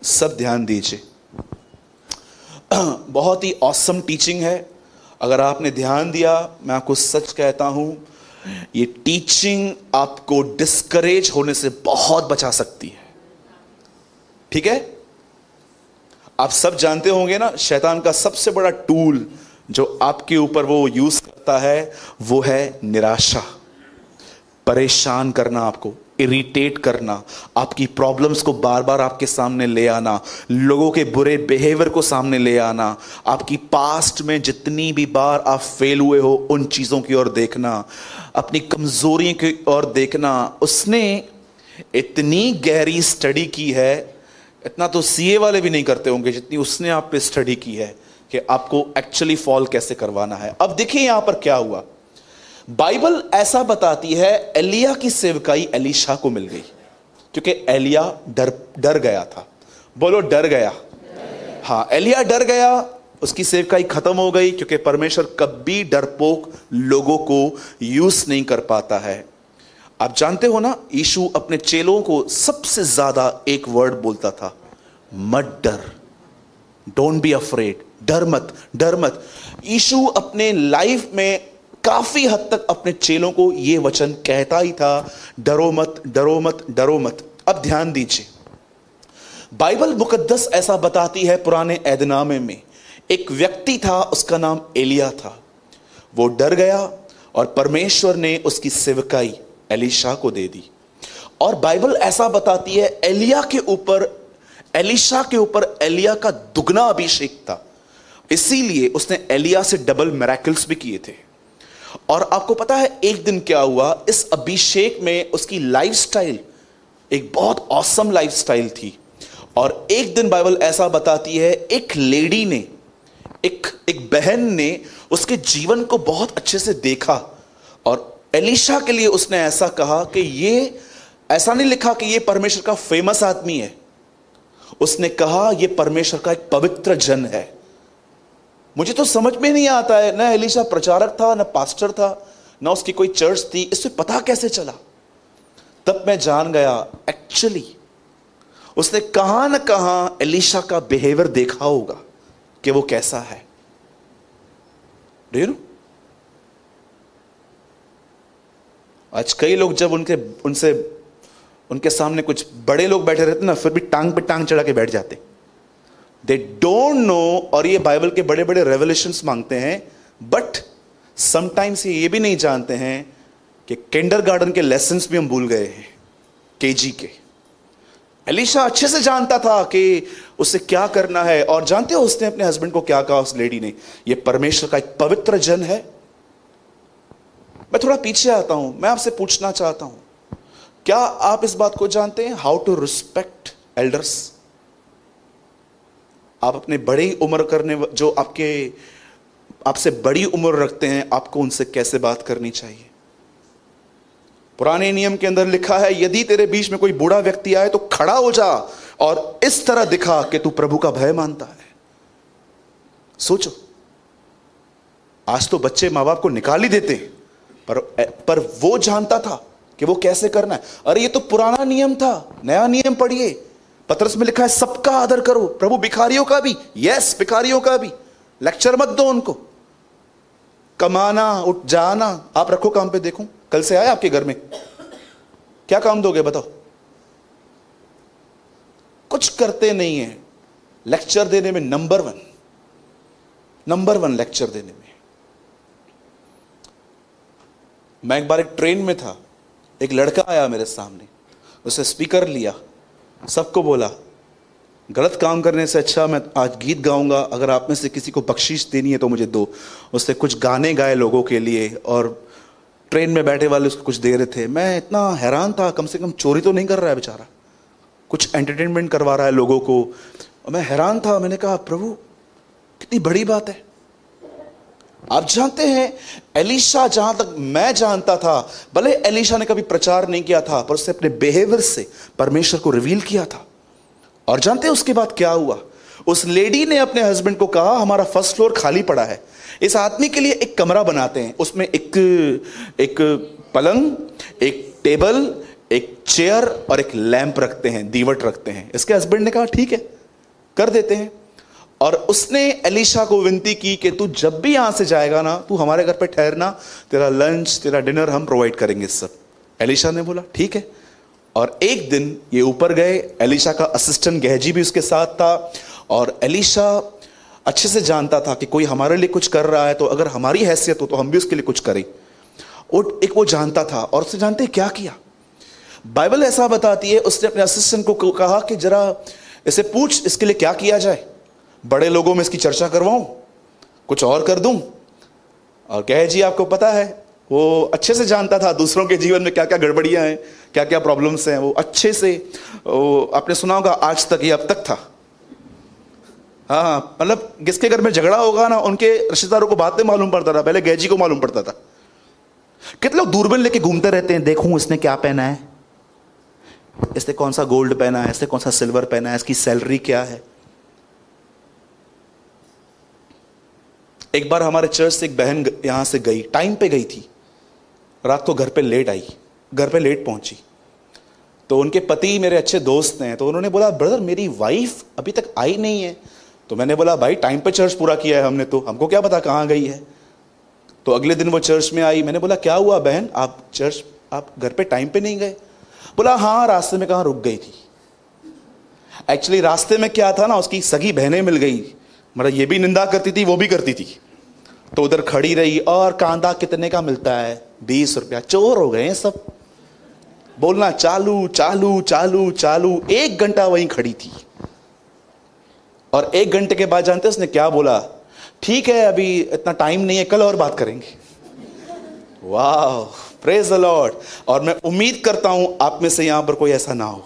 सब ध्यान दीजिए, बहुत ही ऑसम टीचिंग है। अगर आपने ध्यान दिया, मैं आपको सच कहता हूं, ये टीचिंग आपको डिस्करेज होने से बहुत बचा सकती है। ठीक है, आप सब जानते होंगे ना, शैतान का सबसे बड़ा टूल जो आपके ऊपर वो यूज करता है वो है निराशा, परेशान करना, आपको इरिटेट करना, आपकी प्रॉब्लम्स को बार बार आपके सामने ले आना, लोगों के बुरे बिहेवियर को सामने ले आना, आपकी पास्ट में जितनी भी बार आप फेल हुए हो उन चीज़ों की ओर देखना, अपनी कमजोरी की ओर देखना। उसने इतनी गहरी स्टडी की है, इतना तो सीए वाले भी नहीं करते होंगे जितनी उसने आप पे स्टडी की है कि आपको एक्चुअली फॉल कैसे करवाना है। अब देखिए यहां पर क्या हुआ। बाइबल ऐसा बताती है, एलिया की सेवकाई एलीशा को मिल गई, क्योंकि एलिया डर गया था। बोलो डर गया। हाँ, एलिया डर गया, उसकी सेवकाई खत्म हो गई, क्योंकि परमेश्वर कभी डरपोक लोगों को यूज नहीं कर पाता है। आप जानते हो ना, यीशु अपने चेलों को सबसे ज्यादा एक वर्ड बोलता था, मत डर, डोंट बी अफ्रेड, डर मत, डर मत। यीशु अपने लाइफ में काफी हद तक अपने चेलों को यह वचन कहता ही था, डरो मत, डरो मत, डरो मत। अब ध्यान दीजिए, बाइबल मुकद्दस ऐसा बताती है, पुराने ऐदनामे में एक व्यक्ति था, उसका नाम एलिया था। वो डर गया और परमेश्वर ने उसकी सेवकाई एलीशा को दे दी। और बाइबल ऐसा बताती है, एलिया के ऊपर, एलीशा के ऊपर एलिया का दुगना अभिषेक था, इसीलिए उसने एलिया से डबल मिरेकल्स भी किए थे। और आपको पता है एक दिन क्या हुआ, इस अभिषेक में उसकी लाइफस्टाइल एक बहुत ऑसम लाइफस्टाइल थी। और एक दिन बाइबल ऐसा बताती है, एक लेडी ने, एक बहन ने उसके जीवन को बहुत अच्छे से देखा, और एलीशा के लिए उसने ऐसा कहा कि ये, ऐसा नहीं लिखा कि ये परमेश्वर का फेमस आदमी है, उसने कहा ये परमेश्वर का एक पवित्र जन है। मुझे तो समझ में नहीं आता है, ना एलीशा प्रचारक था, ना पास्टर था, ना उसकी कोई चर्च थी, इससे पता कैसे चला? तब मैं जान गया, एक्चुअली उसने कहां ना कहां एलीशा का बिहेवियर देखा होगा कि वो कैसा है। डू यू नो, आज कई लोग जब उनके सामने कुछ बड़े लोग बैठे रहते ना, फिर भी टांग पे टांग चढ़ा के बैठ जाते। दे डोंट नो, और ये बाइबल के बड़े बड़े रेवलेशंस मांगते हैं, बट समटाइम्स ये भी नहीं जानते हैं कि किंडरगार्टन के लेसन्स भी हम भूल गए हैं, केजी के। एलीशा अच्छे से जानता था कि उसे क्या करना है, और जानते हो उसने अपने हस्बैंड को क्या कहा, उस लेडी ने, ये परमेश्वर का एक पवित्र जन है। मैं थोड़ा पीछे आता हूं, मैं आपसे पूछना चाहता हूं, क्या आप इस बात को जानते हैं, हाउ टू रिस्पेक्ट एल्डर्स? आप अपने बड़ी उम्र करने, जो आपसे बड़ी उम्र रखते हैं, आपको उनसे कैसे बात करनी चाहिए? पुराने नियम के अंदर लिखा है, यदि तेरे बीच में कोई बूढ़ा व्यक्ति आए तो खड़ा हो जा और इस तरह दिखा कि तू प्रभु का भय मानता है। सोचो, आज तो बच्चे मां बाप को निकाल ही देते हैं, पर वो जानता था कि वो कैसे करना है। अरे ये तो पुराना नियम था, नया नियम पढ़िए। पतरस में लिखा है, सबका आदर करो, प्रभु भिखारियों का भी, यस भिखारियों का भी, लेक्चर मत दो उनको। कमाना, उठ जाना, आप रखो काम पे। देखूं कल से आए आपके घर में, क्या काम दोगे बताओ? कुछ करते नहीं है। लेक्चर देने में नंबर वन लेक्चर देने में। मैं एक बार एक ट्रेन में था, एक लड़का आया मेरे सामने, उसे स्पीकर लिया, सबको बोला, गलत काम करने से अच्छा मैं आज गीत गाऊंगा, अगर आप में से किसी को बख्शीश देनी है तो मुझे दो। उसने कुछ गाने गाए लोगों के लिए, और ट्रेन में बैठे वाले उसको कुछ दे रहे थे। मैं इतना हैरान था, कम से कम चोरी तो नहीं कर रहा है बेचारा, कुछ एंटरटेनमेंट करवा रहा है लोगों को। और मैं हैरान था, मैंने कहा प्रभु कितनी बड़ी बात है। आप जानते हैं, एलीशा, जहां तक मैं जानता था, भले एलीशा ने कभी प्रचार नहीं किया था, पर उसने अपने बिहेवियर से परमेश्वर को रिवील किया था। और जानते हैं उसके बाद क्या हुआ? उस लेडी ने अपने हस्बैंड को कहा, हमारा फर्स्ट फ्लोर खाली पड़ा है, इस आदमी के लिए एक कमरा बनाते हैं, उसमें एक पलंग, एक टेबल, एक चेयर और एक लैंप रखते हैं, दीवट रखते हैं। इसके हस्बैंड ने कहा ठीक है, कर देते हैं। और उसने एलीशा को विनती की कि तू जब भी यहां से जाएगा ना, तू हमारे घर पे ठहरना, तेरा लंच तेरा डिनर हम प्रोवाइड करेंगे सब। एलीशा ने बोला ठीक है। और एक दिन ये ऊपर गए, एलीशा का असिस्टेंट गेहजी भी उसके साथ था, और एलीशा अच्छे से जानता था कि कोई हमारे लिए कुछ कर रहा है तो अगर हमारी हैसियत हो तो हम भी उसके लिए कुछ करें। और एक वो जानता था, और उसने जानते क्या किया, बाइबल ऐसा बताती है, उसने अपने असिस्टेंट को कहा कि जरा इसे पूछ इसके लिए क्या किया जाए, बड़े लोगों में इसकी चर्चा करवाऊं, कुछ और कर दूं। और गेहजी आपको पता है, वो अच्छे से जानता था दूसरों के जीवन में क्या क्या गड़बड़ियां हैं, क्या क्या प्रॉब्लम्स हैं। वो अच्छे से, वो आपने सुना होगा आज तक, ये अब तक था। हाँ, मतलब जिसके घर में झगड़ा होगा ना, उनके रिश्तेदारों को बाद में मालूम पड़ता था, पहले गेहजी को मालूम पड़ता था। कितने लोग दूरबीन लेके घूमते रहते हैं, देखूं इसने क्या पहना है, इसने कौन सा गोल्ड पहना है, इसने कौन सा सिल्वर पहना है, इसकी सैलरी क्या है। एक बार हमारे चर्च से एक बहन यहां से गई, टाइम पे गई थी, रात को घर पे लेट आई, घर पे लेट पहुंची। तो उनके पति मेरे अच्छे दोस्त हैं, तो उन्होंने बोला ब्रदर मेरी वाइफ अभी तक आई नहीं है। तो मैंने बोला भाई टाइम पे चर्च पूरा किया है हमने, तो हमको क्या पता कहाँ गई है। तो अगले दिन वो चर्च में आई। मैंने बोला क्या हुआ बहन, आप घर पे टाइम पे नहीं गए। बोला हाँ, रास्ते में कहाँ रुक गई थी। एक्चुअली रास्ते में क्या था ना, उसकी सगी बहनें मिल गई, मतलब ये भी निंदा करती थी, वो भी करती थी। तो उधर खड़ी रही, और कांदा कितने का मिलता है, 20 रुपया। चोर हो गए हैं सब, बोलना चालू चालू चालू चालू। 1 घंटा वहीं खड़ी थी। और 1 घंटे के बाद जानते उसने क्या बोला, ठीक है अभी इतना टाइम नहीं है, कल और बात करेंगे। वाह, प्रेज द लॉर्ड। और मैं उम्मीद करता हूं आप में से यहां पर कोई ऐसा ना हो।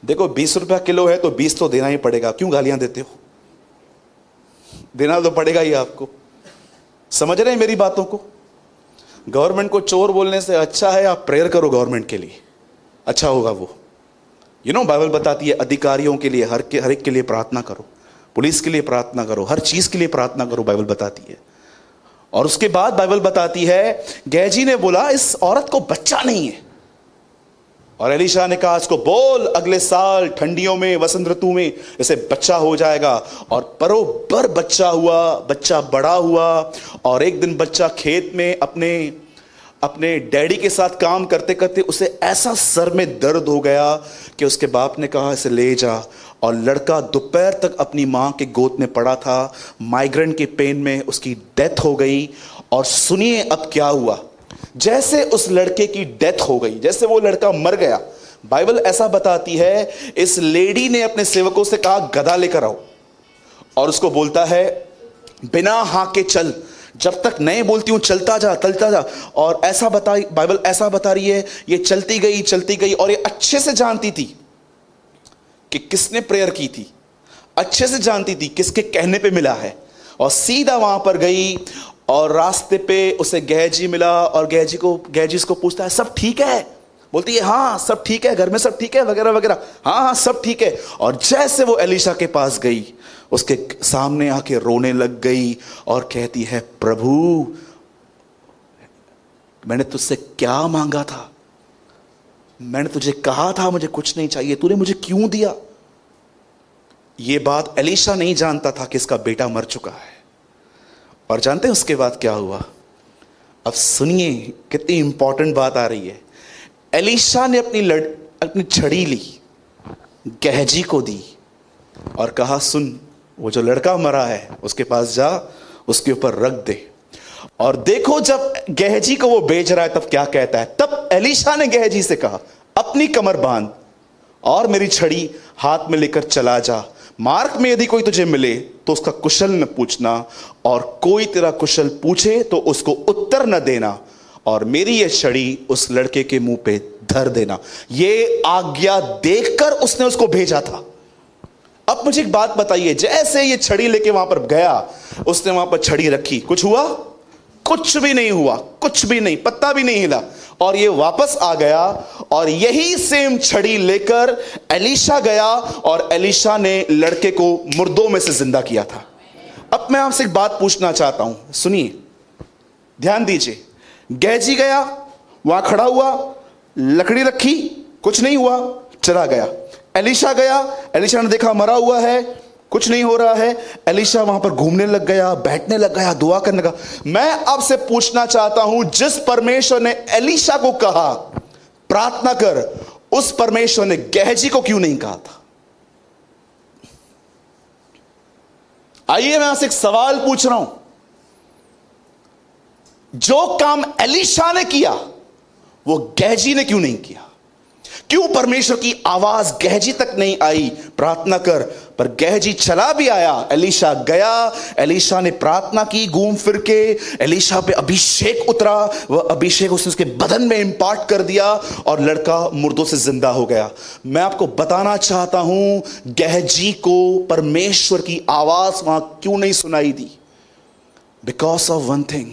देखो 20 रुपया किलो है तो 20 तो देना ही पड़ेगा, क्यों गालियां देते हो, देना तो पड़ेगा ही आपको। समझ रहे हैं मेरी बातों को। गवर्नमेंट को चोर बोलने से अच्छा है आप प्रेयर करो गवर्नमेंट के लिए, अच्छा होगा वो। बाइबल बताती है अधिकारियों के लिए, हर एक के लिए प्रार्थना करो, पुलिस के लिए प्रार्थना करो, हर चीज के लिए प्रार्थना करो, बाइबल बताती है। और उसके बाद बाइबल बताती है गेहजी ने बोला इस औरत को बच्चा नहीं है। और एलीशा ने कहा इसको बोल अगले साल ठंडियों में, वसंत ऋतु में इसे बच्चा हो जाएगा। और बरोबर बच्चा हुआ, बच्चा बड़ा हुआ। और एक दिन बच्चा खेत में अपने डैडी के साथ काम करते करते उसे ऐसा सर में दर्द हो गया कि उसके बाप ने कहा इसे ले जा। और लड़का दोपहर तक अपनी मां के गोद में पड़ा था, माइग्रेन के पेन में उसकी डेथ हो गई। और सुनिए अब क्या हुआ, जैसे उस लड़के की डेथ हो गई, जैसे वो लड़का मर गया, बाइबल ऐसा बताती है इस लेडी ने अपने सेवकों से कहा गधा लेकर आओ। और उसको बोलता है बिना हाके चल, जब तक नहीं बोलती हूं चलता जा चलता जा। और ऐसा बाइबल ऐसा बता रही है ये चलती गई। और ये अच्छे से जानती थी कि किसने प्रेयर की थी, अच्छे से जानती थी किसके कहने पे मिला है। और सीधा वहां पर गई और रास्ते पे उसे गेहजी मिला। और गेहजी उसको पूछता है सब ठीक है, बोलती है हाँ सब ठीक है, घर में सब ठीक है वगैरह वगैरह, हाँ सब ठीक है। और जैसे वो एलीशा के पास गई, उसके सामने आके रोने लग गई और कहती है प्रभु मैंने तुझसे क्या मांगा था, मैंने तुझे कहा था मुझे कुछ नहीं चाहिए, तूने मुझे क्यों दिया। ये बात एलीशा नहीं जानता था कि इसका बेटा मर चुका है। और जानते हैं उसके बाद क्या हुआ, अब सुनिए कितनी इंपॉर्टेंट बात आ रही है। एलीशा ने अपनी छड़ी ली, गेहजी को दी और कहा सुन वो जो लड़का मरा है उसके पास जा, उसके ऊपर रख दे। और देखो जब गेहजी को वो बेच रहा है तब क्या कहता है, तब एलीशा ने गेहजी से कहा अपनी कमर बांध और मेरी छड़ी हाथ में लेकर चला जा। मार्ग में यदि कोई तुझे मिले तो उसका कुशल न पूछना, और कोई तेरा कुशल पूछे तो उसको उत्तर न देना, और मेरी ये छड़ी उस लड़के के मुंह पे धर देना। ये आज्ञा देखकर उसने उसको भेजा था। अब मुझे एक बात बताइए, जैसे ये छड़ी लेके वहां पर गया, उसने वहां पर छड़ी रखी, कुछ हुआ? कुछ भी नहीं हुआ, कुछ भी नहीं, पत्ता भी नहीं हिला। और ये वापस आ गया और यही सेम छड़ी लेकर एलीशा गया और एलीशा ने लड़के को मुर्दों में से जिंदा किया था। अब मैं आपसे एक बात पूछना चाहता हूं, सुनिए ध्यान दीजिए। गेहजी गया, वहां खड़ा हुआ, लकड़ी रखी, कुछ नहीं हुआ, चला गया। एलीशा गया, एलीशा ने देखा मरा हुआ है, कुछ नहीं हो रहा है, एलीशा वहां पर घूमने लग गया, बैठने लग गया, दुआ करने लगा। मैं आपसे पूछना चाहता हूं, जिस परमेश्वर ने एलीशा को कहा प्रार्थना कर, उस परमेश्वर ने गेहजी को क्यों नहीं कहा था? आइए मैं आपसे एक सवाल पूछ रहा हूं, जो काम एलीशा ने किया वो गेहजी ने क्यों नहीं किया? क्यों परमेश्वर की आवाज गेहजी तक नहीं आई प्रार्थना कर? पर गेहजी चला भी आया, एलीशा गया, एलीशा ने प्रार्थना की घूम फिर के, एलीशा पे अभिषेक उतरा, वह अभिषेक उसने उसके बदन में इंपार्ट कर दिया और लड़का मुर्दों से जिंदा हो गया। मैं आपको बताना चाहता हूं, गेहजी को परमेश्वर की आवाज वहां क्यों नहीं सुनाई दी? बिकॉज ऑफ वन थिंग,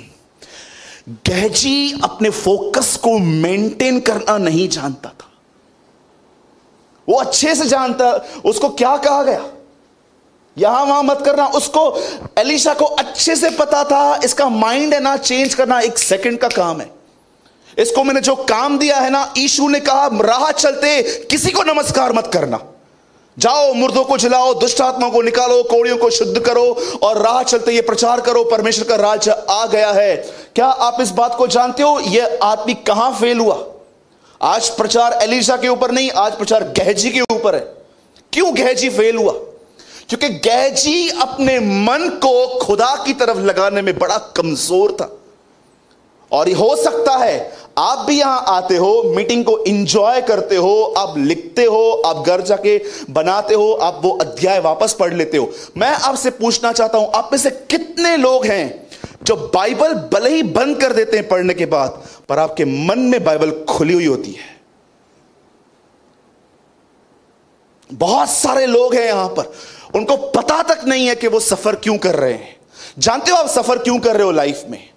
गेहजी अपने फोकस को मेंटेन करना नहीं जानता था। वो अच्छे से जानता उसको क्या कहा गया, यहां वहां मत करना, उसको एलीशा को अच्छे से पता था इसका माइंड है ना चेंज करना 1 सेकंड का काम है। इसको मैंने जो काम दिया है ना, यीशु ने कहा राह चलते किसी को नमस्कार मत करना, जाओ मुर्दों को जिलाओ, दुष्ट आत्माओं को निकालो, कोड़ियों को शुद्ध करो और राह चलते ये प्रचार करो परमेश्वर का राज्य आ गया है। क्या आप इस बात को जानते हो यह आदमी कहां फेल हुआ? आज प्रचार एलीशा के ऊपर नहीं, आज प्रचार गेहजी के ऊपर है। क्यों गेहजी फेल हुआ? क्योंकि गेहजी अपने मन को खुदा की तरफ लगाने में बड़ा कमजोर था। और हो सकता है आप भी यहां आते हो, मीटिंग को एंजॉय करते हो, आप लिखते हो, आप घर जाके बनाते हो, आप वो अध्याय वापस पढ़ लेते हो। मैं आपसे पूछना चाहता हूं, आप में से कितने लोग हैं जो बाइबल भले ही बंद कर देते हैं पढ़ने के बाद, पर आपके मन में बाइबल खुली हुई होती है? बहुत सारे लोग हैं यहां पर, उनको पता तक नहीं है कि वो सफर क्यों कर रहे हैं। जानते हो आप सफर क्यों कर रहे हो लाइफ में?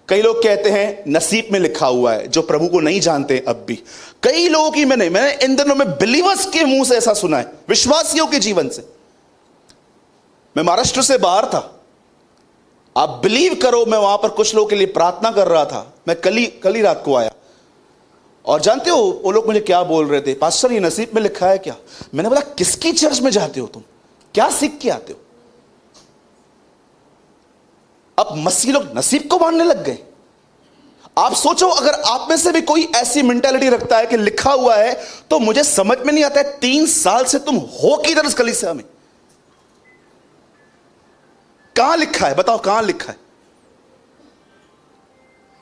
कई लोग कहते हैं नसीब में लिखा हुआ है, जो प्रभु को नहीं जानते अब भी। कई लोगों की मैंने इन दिनों में बिलीवर्स के मुंह से ऐसा सुना है, विश्वासियों के जीवन से। मैं महाराष्ट्र से बाहर था, आप बिलीव करो, मैं वहां पर कुछ लोगों के लिए प्रार्थना कर रहा था। मैं कल ही रात को आया और जानते हो वो लोग मुझे क्या बोल रहे थे? पास्टर ये नसीब में लिखा है क्या? मैंने बोला किसकी चर्च में जाते हो तुम, क्या सीख के आते हो? अब मसीह लोग नसीब को मानने लग गए। आप सोचो अगर आप में से भी कोई ऐसी मेंटालिटी रखता है कि लिखा हुआ है, तो मुझे समझ में नहीं आता है 3 साल से तुम हो किधर इस कलीसिया में? कहां लिखा है बताओ, कहां लिखा है?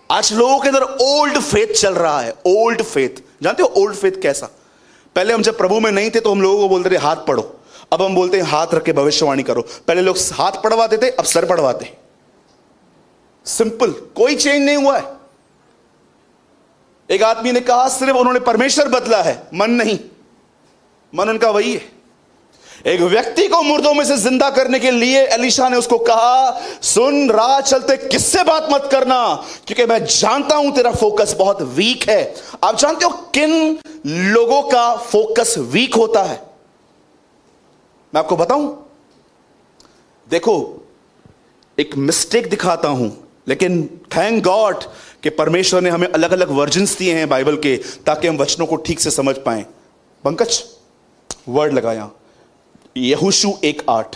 आज लोगों के अंदर ओल्ड फेथ चल रहा है। ओल्ड फेथ, जानते हो ओल्ड फेथ कैसा? पहले हम जब प्रभु में नहीं थे तो हम लोगों को बोलते थे हाथ पढ़ो, अब हम बोलते हैं हाथ रख के भविष्यवाणी करो। पहले लोग हाथ पढ़वाते थे, अब सर पढ़वाते। सिंपल, कोई चेंज नहीं हुआ है। एक आदमी ने कहा सिर्फ उन्होंने परमेश्वर बदला है, मन नहीं, मन उनका वही है। एक व्यक्ति को मुर्दों में से जिंदा करने के लिए एलीशा ने उसको कहा सुन, राह चलते किससे बात मत करना, क्योंकि मैं जानता हूं तेरा फोकस बहुत वीक है। आप जानते हो किन लोगों का फोकस वीक होता है? मैं आपको बताऊं, देखो एक मिस्टेक दिखाता हूं, लेकिन थैंक गॉड कि परमेश्वर ने हमें अलग अलग वर्जन्स दिए हैं बाइबल के, ताकि हम वचनों को ठीक से समझ पाएं। पंकज वर्ड लगाया, यहोशू 1:8।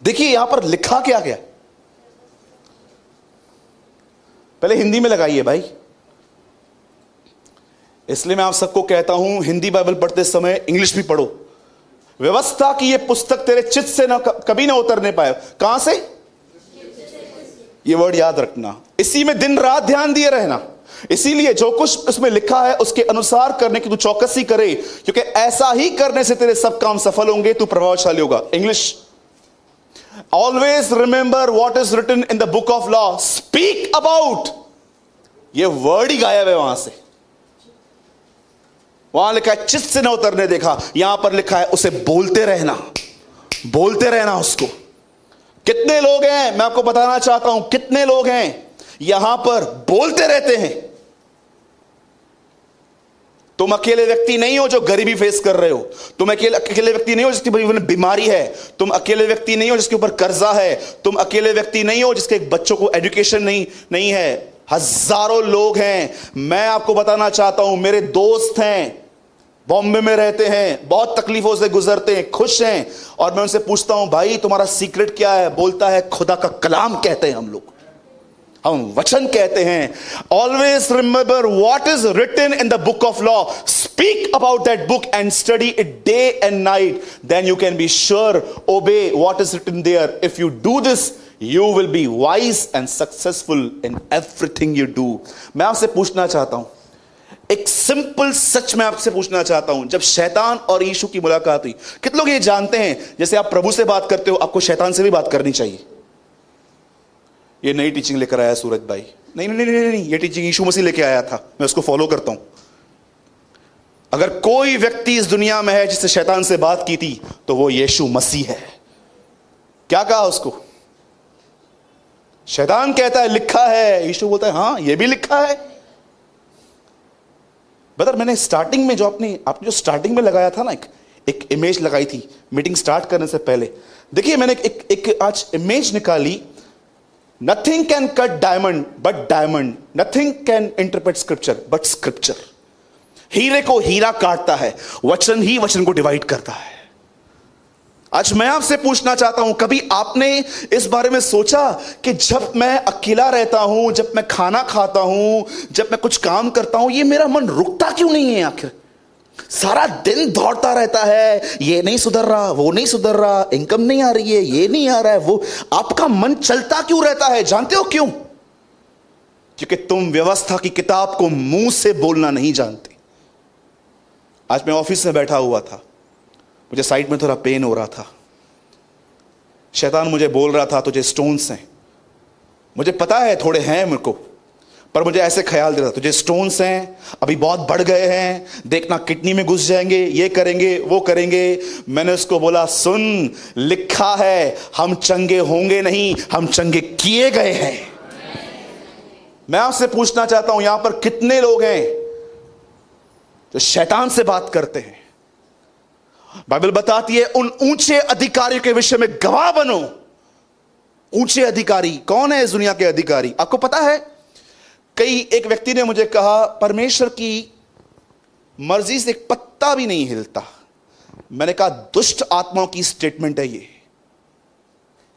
देखिए यहां पर लिखा क्या गया, पहले हिंदी में लगाइए भाई। इसलिए मैं आप सबको कहता हूं हिंदी बाइबल पढ़ते समय इंग्लिश भी पढ़ो। व्यवस्था की यह पुस्तक तेरे चित्त से ना कभी ना उतरने पाए। कहां से? ये वर्ड याद रखना, इसी में दिन रात ध्यान दिए रहना। इसीलिए जो कुछ उसमें लिखा है उसके अनुसार करने की तू चौकसी करे, क्योंकि ऐसा ही करने से तेरे सब काम सफल होंगे, तू प्रभावशाली होगा। English, always remember what is written in the book of law, speak about. ये वर्ड ही गायब है वहां से। वहां लिखा है चित्त से न उतरने देखा, यहां पर लिखा है उसे बोलते रहना, बोलते रहना उसको। कितने लोग हैं, मैं आपको बताना चाहता हूं, कितने लोग हैं यहां पर बोलते रहते हैं। तुम अकेले व्यक्ति नहीं हो जो गरीबी फेस कर रहे हो, तुम अकेले व्यक्ति नहीं हो जिसकी बीमारी है, तुम अकेले व्यक्ति नहीं हो जिसके ऊपर कर्जा है, तुम अकेले व्यक्ति नहीं हो जिसके बच्चों को एजुकेशन नहीं है। हजारों लोग हैं। मैं आपको बताना चाहता हूं, मेरे दोस्त हैं, बॉम्बे में रहते हैं, बहुत तकलीफों से गुजरते हैं, खुश हैं, और मैं उनसे पूछता हूं भाई तुम्हारा सीक्रेट क्या है? बोलता है खुदा का कलाम कहते हैं हम वचन कहते हैं। Always remember what is written in the book of law, speak about that book and study it day and night, then you can be sure obey what is written there. If you do this you will be wise and successful in everything you do. मैं आपसे पूछना चाहता हूं, एक simple सच मैं आपसे पूछना चाहता हूं, जब शैतान और यीशु की मुलाकात हुई, कितने लोग ये जानते हैं जैसे आप प्रभु से बात करते हो आपको शैतान से भी बात करनी चाहिए? ये नई टीचिंग लेकर आया सूरज भाई। नहीं नहीं नहीं नहीं, ये टीचिंग यीशु मसीह लेके आया था, मैं उसको फॉलो करता हूं। अगर कोई व्यक्ति इस दुनिया में है जिससे शैतान से बात की थी तो वो यीशु मसीह है। क्या कहा उसको? शैतान कहता है लिखा है, यीशु बोलता है हां ये भी लिखा है। बता, मैंने स्टार्टिंग में जो आपने जो स्टार्टिंग में लगाया था ना, एक इमेज लगाई थी मीटिंग स्टार्ट करने से पहले। देखिए मैंने एक आज इमेज निकाली। Nothing can cut diamond but diamond, nothing can interpret scripture but scripture. हीरे को हीरा काटता है, वचन ही वचन को डिवाइड करता है। आज मैं आपसे पूछना चाहता हूं, कभी आपने इस बारे में सोचा कि जब मैं अकेला रहता हूं, जब मैं खाना खाता हूं, जब मैं कुछ काम करता हूं, ये मेरा मन रुकता क्यों नहीं है? आखिर सारा दिन दौड़ता रहता है, ये नहीं सुधर रहा, वो नहीं सुधर रहा, इनकम नहीं आ रही है, ये नहीं आ रहा है, वो। आपका मन चलता क्यों रहता है? जानते हो क्यों? क्योंकि तुम व्यवस्था की किताब को मुंह से बोलना नहीं जानते। आज मैं ऑफिस में बैठा हुआ था, मुझे साइड में थोड़ा पेन हो रहा था। शैतान मुझे बोल रहा था तुझे स्टोन्स हैं। मुझे पता है थोड़े हैं मेरे को, पर मुझे ऐसे ख्याल दे रहा तुझे स्टोन्स हैं, अभी बहुत बढ़ गए हैं, देखना किडनी में घुस जाएंगे, ये करेंगे वो करेंगे। मैंने उसको बोला सुन, लिखा है हम चंगे होंगे नहीं, हम चंगे किए गए हैं। मैं आपसे पूछना चाहता हूं, यहां पर कितने लोग हैं जो शैतान से बात करते हैं? बाइबल बताती है उन ऊंचे अधिकारियों के विषय में गवाह बनो। ऊंचे अधिकारी कौन है? इस दुनिया के अधिकारी आपको पता है? एक व्यक्ति ने मुझे कहा परमेश्वर की मर्जी से एक पत्ता भी नहीं हिलता। मैंने कहा दुष्ट आत्माओं की स्टेटमेंट है ये।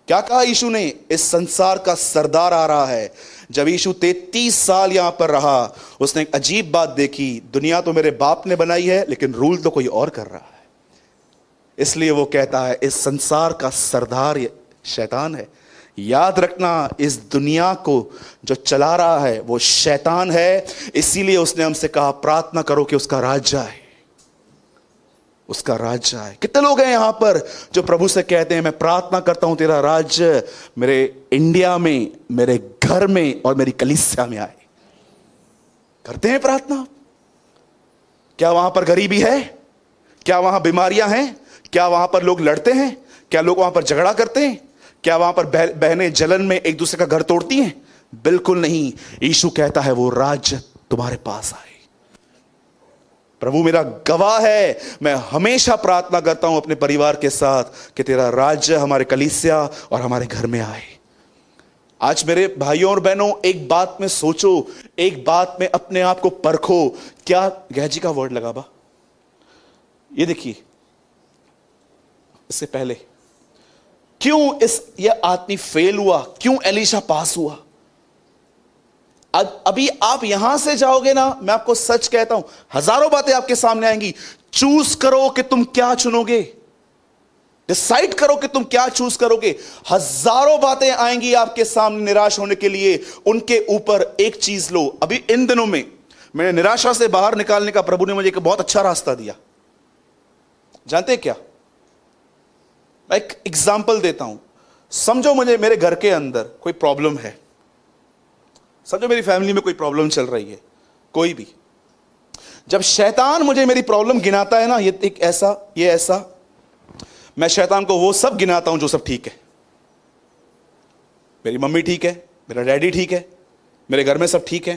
क्या कहा यीशु ने? इस संसार का सरदार आ रहा है। जब यीशु 33 साल यहां पर रहा, उसने एक अजीब बात देखी, दुनिया तो मेरे बाप ने बनाई है लेकिन रूल तो कोई और कर रहा है। इसलिए वो कहता है इस संसार का सरदार शैतान है। याद रखना, इस दुनिया को जो चला रहा है वो शैतान है। इसीलिए उसने हमसे कहा प्रार्थना करो कि उसका राज्य आए, उसका राज्य आए। कितने लोग हैं यहां पर जो प्रभु से कहते हैं मैं प्रार्थना करता हूं तेरा राज्य मेरे इंडिया में, मेरे घर में और मेरी कलीसिया में आए? करते हैं प्रार्थना? क्या वहां पर गरीबी है? क्या वहां बीमारियां हैं? क्या वहां पर लोग लड़ते हैं? क्या लोग वहां पर झगड़ा करते हैं? क्या वहां पर बहनें जलन में एक दूसरे का घर तोड़ती हैं? बिल्कुल नहीं। यीशु कहता है वो राज्य तुम्हारे पास आए। प्रभु मेरा गवाह है, मैं हमेशा प्रार्थना करता हूं अपने परिवार के साथ कि तेरा राज्य हमारे कलीसिया और हमारे घर में आए। आज मेरे भाइयों और बहनों, एक बात में सोचो, एक बात में अपने आप को परखो। क्या गहजी का वर्ड लगा बा? ये देखिए, इससे पहले क्यों ये आदमी फेल हुआ, क्यों एलीशा पास हुआ? अभी आप यहां से जाओगे ना, मैं आपको सच कहता हूं, हजारों बातें आपके सामने आएंगी। चूज करो कि तुम क्या चुनोगे, डिसाइड करो कि तुम क्या चूज करोगे। हजारों बातें आएंगी आपके सामने निराश होने के लिए, उनके ऊपर एक चीज लो। अभी इन दिनों में मैंने निराशा से बाहर निकालने का प्रभु ने मुझे एक बहुत अच्छा रास्ता दिया। जानते हैं क्या? मैं एक एग्जाम्पल देता हूं। समझो मेरे घर के अंदर कोई प्रॉब्लम है, समझो मेरी फैमिली में कोई प्रॉब्लम चल रही है, कोई भी। जब शैतान मुझे मेरी प्रॉब्लम गिनाता है ना, ये एक ऐसा, ये ऐसा, मैं शैतान को वो सब गिनाता हूं जो सब ठीक है। मेरी मम्मी ठीक है, मेरा डैडी ठीक है, मेरे घर में सब ठीक है,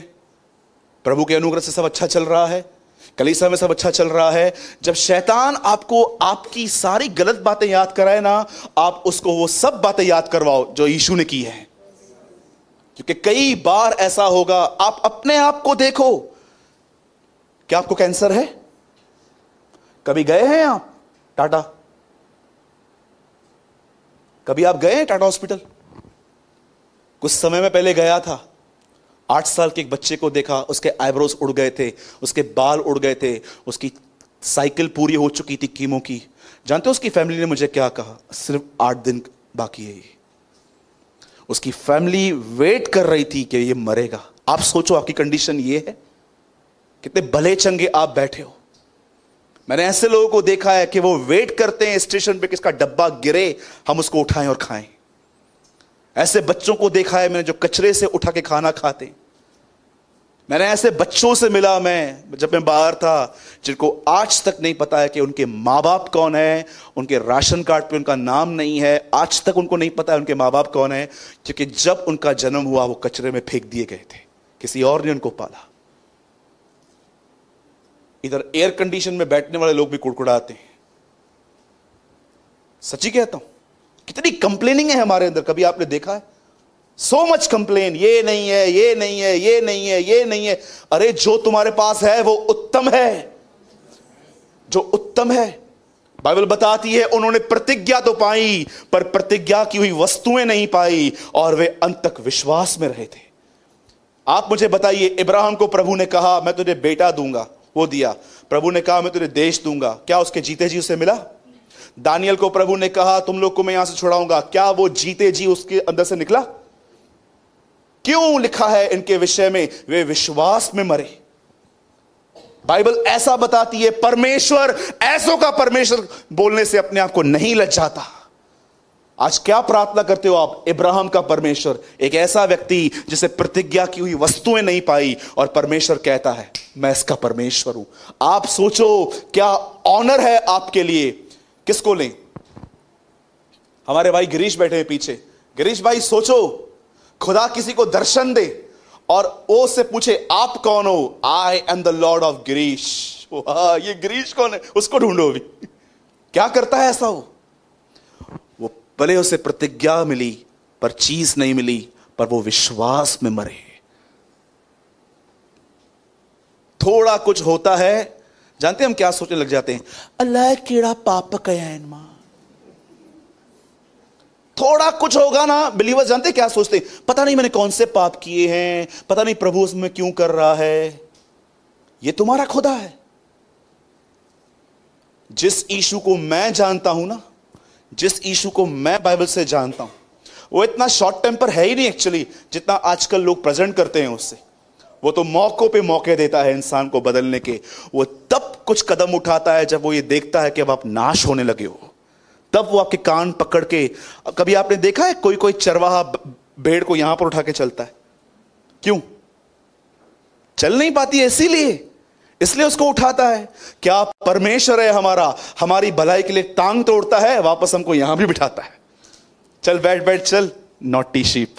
प्रभु के अनुग्रह से सब अच्छा चल रहा है, कलीसिया में सब अच्छा चल रहा है। जब शैतान आपको आपकी सारी गलत बातें याद कराए ना, आप उसको वो सब बातें याद करवाओ जो यीशु ने की है। क्योंकि कई बार ऐसा होगा, आप अपने आप को देखो, क्या आपको कैंसर है? कभी गए हैं आप टाटा? कभी आप गए हैं टाटा हॉस्पिटल? कुछ समय में पहले गया था, 8 साल के एक बच्चे को देखा, उसके आईब्रोज उड़ गए थे, उसके बाल उड़ गए थे, उसकी साइकिल पूरी हो चुकी थी कीमो की। जानते हो उसकी फैमिली ने मुझे क्या कहा? सिर्फ 8 दिन बाकी है ये। उसकी फैमिली वेट कर रही थी कि ये मरेगा। आप सोचो आपकी कंडीशन ये है, कितने भले चंगे आप बैठे हो। मैंने ऐसे लोगों को देखा है कि वो वेट करते हैं स्टेशन पे, किसका डब्बा गिरे हम उसको उठाएं और खाएं। ऐसे बच्चों को देखा है मैंने जो कचरे से उठा के खाना खाते। मैंने ऐसे बच्चों से मिला मैं जब मैं बाहर था, जिनको आज तक नहीं पता है कि उनके माँ बाप कौन है, उनके राशन कार्ड पे उनका नाम नहीं है, आज तक उनको नहीं पता है उनके माँ बाप कौन है, क्योंकि जब उनका जन्म हुआ वो कचरे में फेंक दिए गए थे, किसी और ने उनको पाला। इधर एयर कंडीशन में बैठने वाले लोग भी कुड़कुड़ाते हैं। सच्ची कहता हूं, कितनी कंप्लेनिंग है हमारे अंदर, कभी आपने देखा है? सो मच कंप्लेन, ये नहीं है, ये नहीं है, ये नहीं है, ये नहीं है। अरे जो तुम्हारे पास है वो उत्तम है, जो उत्तम है। बाइबल बताती है उन्होंने प्रतिज्ञा तो पाई पर प्रतिज्ञा की हुई वस्तुएं नहीं पाई, और वे अंत तक विश्वास में रहे थे। आप मुझे बताइए, इब्राहिम को प्रभु ने कहा मैं तुझे बेटा दूंगा, वो दिया। प्रभु ने कहा मैं तुझे देश दूंगा, क्या उसके जीते जी उसे मिला? दानियल को प्रभु ने कहा तुम लोग को मैं यहां से छुड़ाऊंगा, क्या वो जीते जी उसके अंदर से निकला? क्यों लिखा है इनके विषय में वे विश्वास में मरे? बाइबल ऐसा बताती है, परमेश्वर ऐसों का परमेश्वर बोलने से अपने आप को नहीं लज्जाता। आज क्या प्रार्थना करते हो आप? इब्राहिम का परमेश्वर, एक ऐसा व्यक्ति जिसे प्रतिज्ञा की हुई वस्तुएं नहीं पाई, और परमेश्वर कहता है मैं इसका परमेश्वर हूं। आप सोचो क्या ऑनर है आपके लिए। किसको लें? हमारे भाई गिरीश बैठे हैं पीछे। गिरीश भाई सोचो, खुदा किसी को दर्शन दे और वो से पूछे आप कौन हो? I am the Lord of Girish. ये गिरीश कौन है? उसको ढूंढो अभी। क्या करता है ऐसा? वो भले उसे प्रतिज्ञा मिली पर चीज नहीं मिली, पर वो विश्वास में मरे। थोड़ा कुछ होता है, जानते हैं हम क्या सोचने लग जाते हैं? अल्लाह कीड़ा पाप कया इनमा। थोड़ा कुछ होगा ना, बिलीवर्स जानते क्या सोचते हैं? पता नहीं मैंने कौन से पाप किए हैं, पता नहीं प्रभु उसमें क्यों कर रहा है। ये तुम्हारा खुदा है। जिस यीशु को मैं जानता हूं ना, जिस यीशु को मैं बाइबल से जानता हूं, वो इतना शॉर्ट टेम्पर है ही नहीं एक्चुअली, जितना आजकल लोग प्रेजेंट करते हैं उससे। वो तो मौकों पे मौके देता है इंसान को बदलने के। वो तब कुछ कदम उठाता है जब वो ये देखता है कि अब आप नाश होने लगे हो, तब वो आपके कान पकड़ के। कभी आपने देखा है कोई कोई चरवाहा भेड़ को यहां पर उठा के चलता है? क्यों चल नहीं पाती है? इसलिए उसको उठाता है। क्या परमेश्वर है हमारा, हमारी भलाई के लिए टांग तोड़ता है, वापस हमको यहां भी बिठाता है। चल बैठ बैठ चल, नॉटी शीप।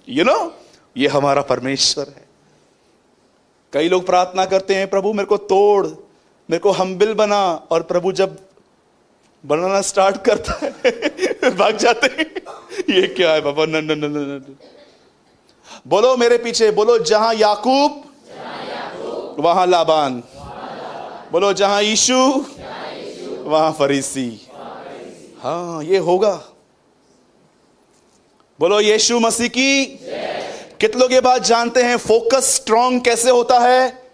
ये हमारा परमेश्वर है। कई लोग प्रार्थना करते हैं प्रभु मेरे को तोड़, मेरे को हम्बिल बना, और प्रभु जब बनाना स्टार्ट करता है भाग जाते हैं। ये क्या है बाबा? न न न न। बोलो मेरे पीछे, बोलो जहां याकूब वहां लाबान। बोलो जहां यीशु वहां फरीसी। हाँ ये होगा। बोलो यीशु मसीह की। कितने लोग ये बात जानते हैं फोकस स्ट्रांग कैसे होता है?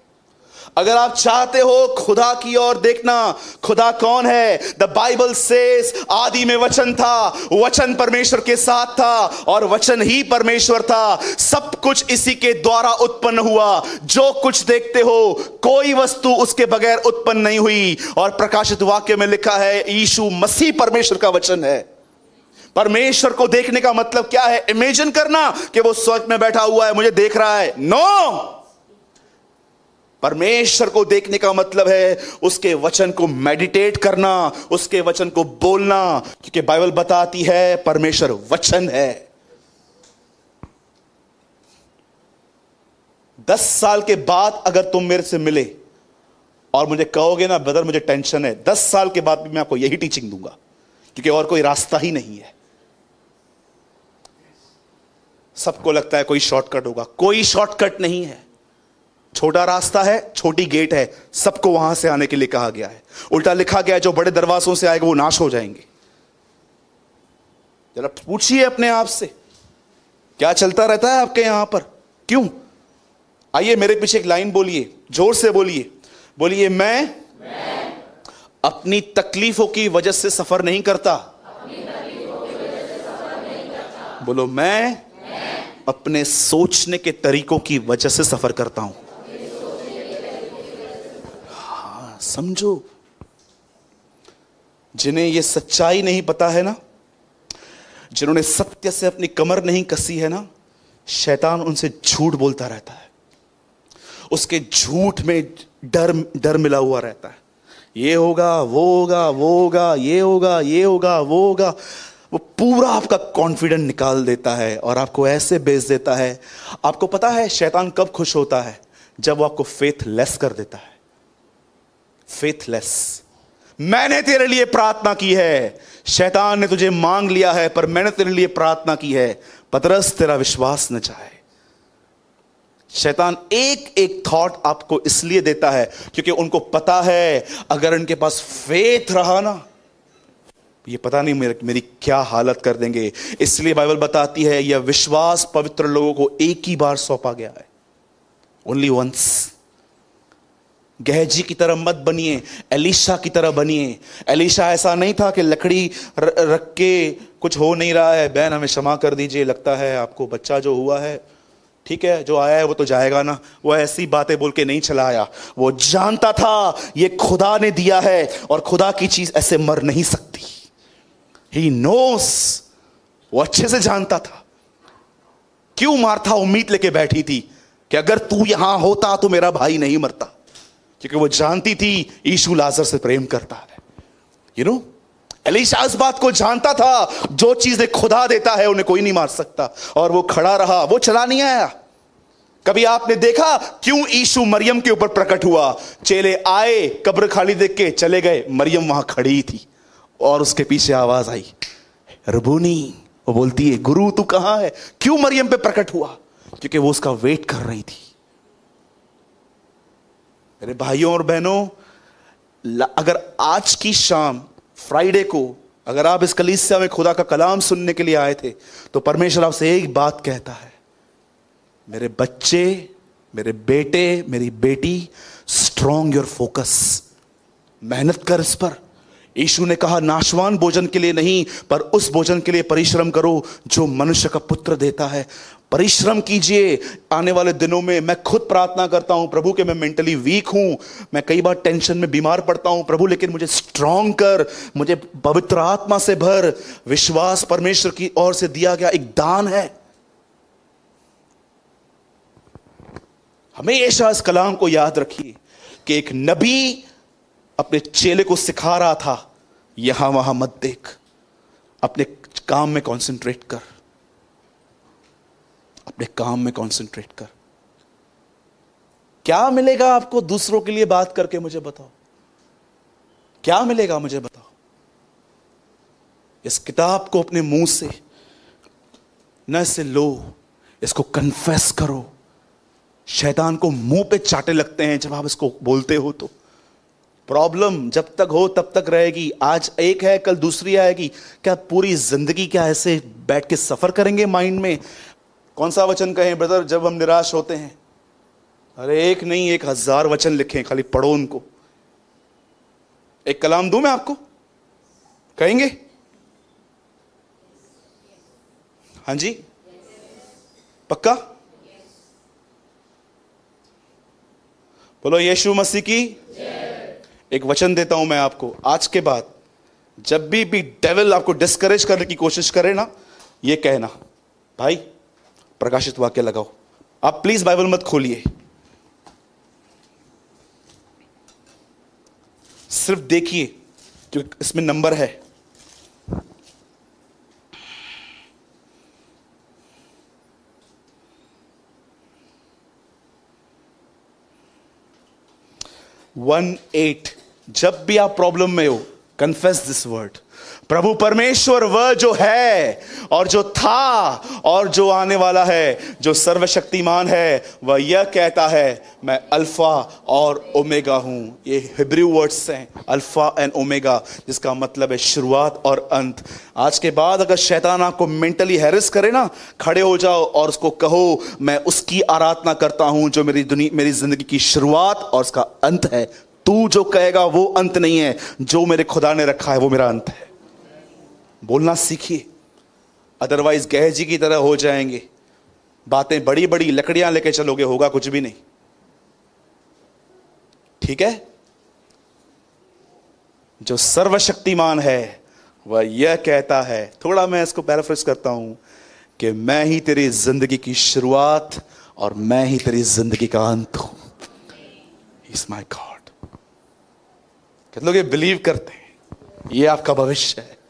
अगर आप चाहते हो खुदा की ओर देखना, खुदा कौन है? द बाइबल सेज आदि में वचन था, वचन परमेश्वर के साथ था, और वचन ही परमेश्वर था। सब कुछ इसी के द्वारा उत्पन्न हुआ। जो कुछ देखते हो कोई वस्तु उसके बगैर उत्पन्न नहीं हुई। और प्रकाशित वाक्य में लिखा है यीशु मसीह परमेश्वर का वचन है। परमेश्वर को देखने का मतलब क्या है? इमेजिन करना कि वो स्वर्ग में बैठा हुआ है मुझे देख रहा है। नो, परमेश्वर को देखने का मतलब है उसके वचन को मेडिटेट करना, उसके वचन को बोलना, क्योंकि बाइबल बताती है परमेश्वर वचन है। 10 साल के बाद अगर तुम मेरे से मिले और मुझे कहोगे ना ब्रदर मुझे टेंशन है, 10 साल के बाद भी मैं आपको यही टीचिंग दूंगा, क्योंकि और कोई रास्ता ही नहीं है। सबको लगता है कोई शॉर्टकट होगा, कोई शॉर्टकट नहीं है। छोटा रास्ता है, छोटी गेट है, सबको वहां से आने के लिए कहा गया है। उल्टा लिखा गया है जो बड़े दरवाजों से आएगा वो नाश हो जाएंगे। जरा पूछिए अपने आप से, क्या चलता रहता है आपके यहां पर? क्यों? आइए मेरे पीछे एक लाइन बोलिए, जोर से बोलिए, बोलिए मैं अपनी तकलीफों की वजह से सफर नहीं करता। बोलो, मैं अपने सोचने के तरीकों की वजह से सफर करता हूं। हाँ, समझो, जिन्हें यह सच्चाई नहीं पता है ना, जिन्होंने सत्य से अपनी कमर नहीं कसी है ना, शैतान उनसे झूठ बोलता रहता है। उसके झूठ में डर मिला हुआ रहता है। ये होगा, वो होगा, वो होगा, ये होगा, ये होगा, वो होगा। वो पूरा आपका कॉन्फिडेंस निकाल देता है और आपको ऐसे बेच देता है। आपको पता है शैतान कब खुश होता है? जब वो आपको फेथलेस कर देता है। फेथलेस। मैंने तेरे लिए प्रार्थना की है, शैतान ने तुझे मांग लिया है, पर मैंने तेरे लिए प्रार्थना की है, पतरस तेरा विश्वास न जाए। शैतान एक एक थॉट आपको इसलिए देता है क्योंकि उनको पता है अगर इनके पास फेथ रहा ना, ये पता नहीं मेरी क्या हालत कर देंगे। इसलिए बाइबल बताती है यह विश्वास पवित्र लोगों को एक ही बार सौंपा गया है, ओनली वंस। गहजी की तरह मत बनिए, एलीशा की तरह बनिए। एलीशा ऐसा नहीं था कि लकड़ी रख के कुछ हो नहीं रहा है, बहन हमें क्षमा कर दीजिए, लगता है आपको बच्चा जो हुआ है ठीक है, जो आया है वो तो जाएगा ना। वो ऐसी बातें बोल के नहीं चला आया। वो जानता था ये खुदा ने दिया है और खुदा की चीज ऐसे मर नहीं सकती। ही नोस, वो अच्छे से जानता था। क्यों मार्था उम्मीद लेके बैठी थी कि अगर तू यहां होता तो मेरा भाई नहीं मरता, क्योंकि वो जानती थी यीशु लाजर से प्रेम करता है। यू नो, एलीशा इस बात को जानता था जो चीजें खुदा देता है उन्हें कोई नहीं मार सकता, और वो खड़ा रहा, वो चला नहीं आया। कभी आपने देखा क्यों यीशु मरियम के ऊपर प्रकट हुआ? चेले आए, कब्र खाली देख के चले गए, मरियम वहां खड़ी थी और उसके पीछे आवाज आई रबूनी। वो बोलती है गुरु तू कहां है? क्यों मरियम पे प्रकट हुआ? क्योंकि वो उसका वेट कर रही थी। मेरे भाइयों और बहनों, अगर आज की शाम फ्राइडे को अगर आप इस कलीसिया में खुदा का कलाम सुनने के लिए आए थे, तो परमेश्वर आपसे एक बात कहता है, मेरे बच्चे, मेरे बेटे, मेरी बेटी, स्ट्रॉन्ग योर फोकस, मेहनत कर इस पर। यीशु ने कहा नाशवान भोजन के लिए नहीं, पर उस भोजन के लिए परिश्रम करो जो मनुष्य का पुत्र देता है। परिश्रम कीजिए। आने वाले दिनों में मैं खुद प्रार्थना करता हूं प्रभु के मैं मेंटली वीक हूं, मैं कई बार टेंशन में बीमार पड़ता हूं, प्रभु लेकिन मुझे स्ट्रांग कर, मुझे पवित्र आत्मा से भर। विश्वास परमेश्वर की ओर से दिया गया एक दान है। हमेशा इस कलाम को याद रखिए कि एक नबी अपने चेले को सिखा रहा था, यहां वहां मत देख, अपने काम में कंसंट्रेट कर, अपने काम में कंसंट्रेट कर। क्या मिलेगा आपको दूसरों के लिए बात करके? मुझे बताओ, क्या मिलेगा? मुझे बताओ। इस किताब को अपने मुंह से न से लो, इसको कन्फेस करो। शैतान को मुंह पे चाटे लगते हैं जब आप इसको बोलते हो, तो प्रॉब्लम जब तक हो तब तक रहेगी। आज एक है, कल दूसरी आएगी। क्या पूरी जिंदगी क्या ऐसे बैठ के सफर करेंगे माइंड में? कौन सा वचन कहें ब्रदर जब हम निराश होते हैं? अरे एक नहीं, 1000 वचन लिखें, खाली पढ़ो उनको। एक कलाम दूं मैं आपको, कहेंगे? हाँ जी, पक्का? बोलो यीशु मसीह की। एक वचन देता हूं मैं आपको, आज के बाद जब भी डेविल आपको डिस्करेज करने की कोशिश करे ना, ये कहना, भाई प्रकाशित वाक्य लगाओ। आप प्लीज बाइबल मत खोलिए, सिर्फ देखिए क्योंकि इसमें नंबर है। वन 8। जब भी आप प्रॉब्लम में हो, कन्फेस दिस वर्ड, प्रभु परमेश्वर वह जो है और जो था और जो आने वाला है, जो सर्वशक्तिमान है, वह यह कहता है, मैं अल्फा और ओमेगा हूं। ये हिब्रू वर्ड्स हैं, अल्फा एंड ओमेगा, जिसका मतलब है शुरुआत और अंत। आज के बाद अगर शैतान आपको मेंटली हैरेस करे ना, खड़े हो जाओ और उसको कहो, मैं उसकी आराधना करता हूं जो मेरी जिंदगी की शुरुआत और उसका अंत है। तू जो कहेगा वो अंत नहीं है, जो मेरे खुदा ने रखा है वो मेरा अंत है। बोलना सीखिए, अदरवाइज गहजी की तरह हो जाएंगे। बातें बड़ी बड़ी लकड़ियां लेके चलोगे, होगा कुछ भी नहीं। ठीक है? जो सर्वशक्तिमान है वह यह कहता है, थोड़ा मैं इसको पैराफ्रेज करता हूं, कि मैं ही तेरी जिंदगी की शुरुआत और मैं ही तेरी जिंदगी का अंत हूं। Is my God. कितने लोग ये बिलीव करते हैं? ये आपका भविष्य है।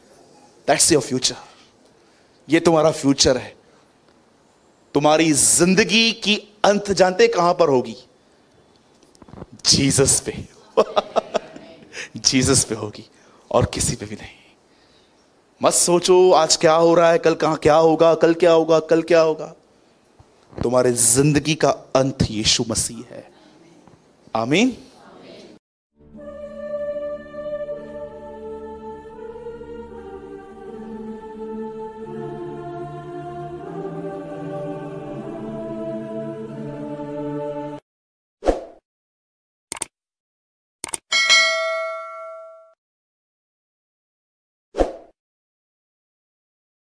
That's your future. ये तुम्हारा फ्यूचर है। तुम्हारी जिंदगी की अंत जानते कहां पर होगी? जीसस पे। जीसस पे होगी और किसी पे भी नहीं। मत सोचो आज क्या हो रहा है, कल कहां क्या होगा, कल क्या होगा, कल क्या होगा। तुम्हारे जिंदगी का अंत यीशु मसीह है। आमीन।